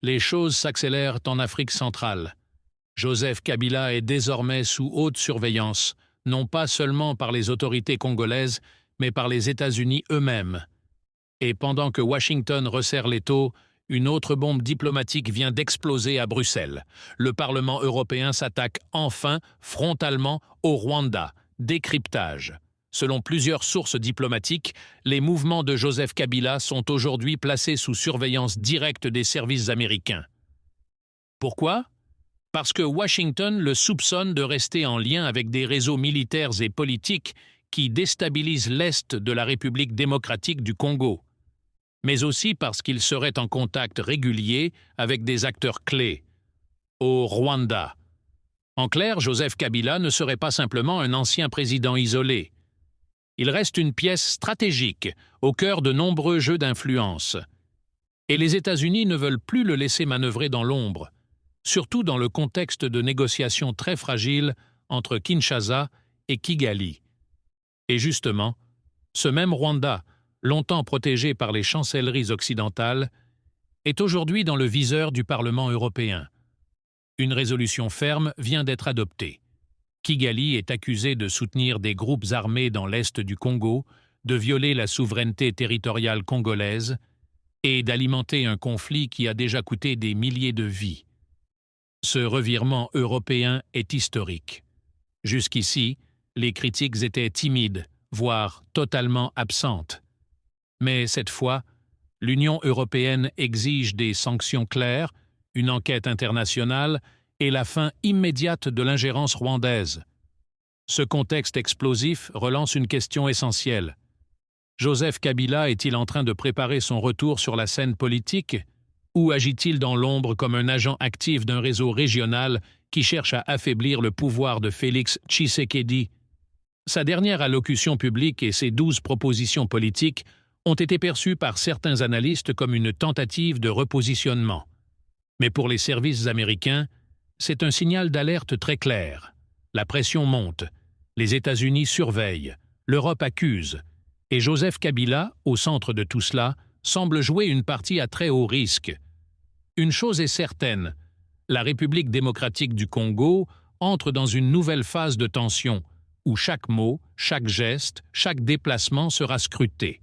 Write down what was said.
Les choses s'accélèrent en Afrique centrale. Joseph Kabila est désormais sous haute surveillance, non pas seulement par les autorités congolaises, mais par les États-Unis eux-mêmes. Et pendant que Washington resserre l'étau, une autre bombe diplomatique vient d'exploser à Bruxelles. Le Parlement européen s'attaque enfin frontalement au Rwanda. Décryptage. Selon plusieurs sources diplomatiques, les mouvements de Joseph Kabila sont aujourd'hui placés sous surveillance directe des services américains. Pourquoi ? Parce que Washington le soupçonne de rester en lien avec des réseaux militaires et politiques qui déstabilisent l'Est de la République démocratique du Congo, mais aussi parce qu'il serait en contact régulier avec des acteurs clés au Rwanda. En clair, Joseph Kabila ne serait pas simplement un ancien président isolé. Il reste une pièce stratégique au cœur de nombreux jeux d'influence. Et les États-Unis ne veulent plus le laisser manœuvrer dans l'ombre, surtout dans le contexte de négociations très fragiles entre Kinshasa et Kigali. Et justement, ce même Rwanda, longtemps protégé par les chancelleries occidentales, est aujourd'hui dans le viseur du Parlement européen. Une résolution ferme vient d'être adoptée. Kigali est accusé de soutenir des groupes armés dans l'est du Congo, de violer la souveraineté territoriale congolaise et d'alimenter un conflit qui a déjà coûté des milliers de vies. Ce revirement européen est historique. Jusqu'ici, les critiques étaient timides, voire totalement absentes. Mais cette fois, l'Union européenne exige des sanctions claires, une enquête internationale et la fin immédiate de l'ingérence rwandaise. Ce contexte explosif relance une question essentielle. Joseph Kabila est-il en train de préparer son retour sur la scène politique ou agit-il dans l'ombre comme un agent actif d'un réseau régional qui cherche à affaiblir le pouvoir de Félix Tshisekedi? Sa dernière allocution publique et ses 12 propositions politiques ont été perçues par certains analystes comme une tentative de repositionnement. Mais pour les services américains, c'est un signal d'alerte très clair. La pression monte, les États-Unis surveillent, l'Europe accuse, et Joseph Kabila, au centre de tout cela, semble jouer une partie à très haut risque. Une chose est certaine, la République démocratique du Congo entre dans une nouvelle phase de tension, où chaque mot, chaque geste, chaque déplacement sera scruté.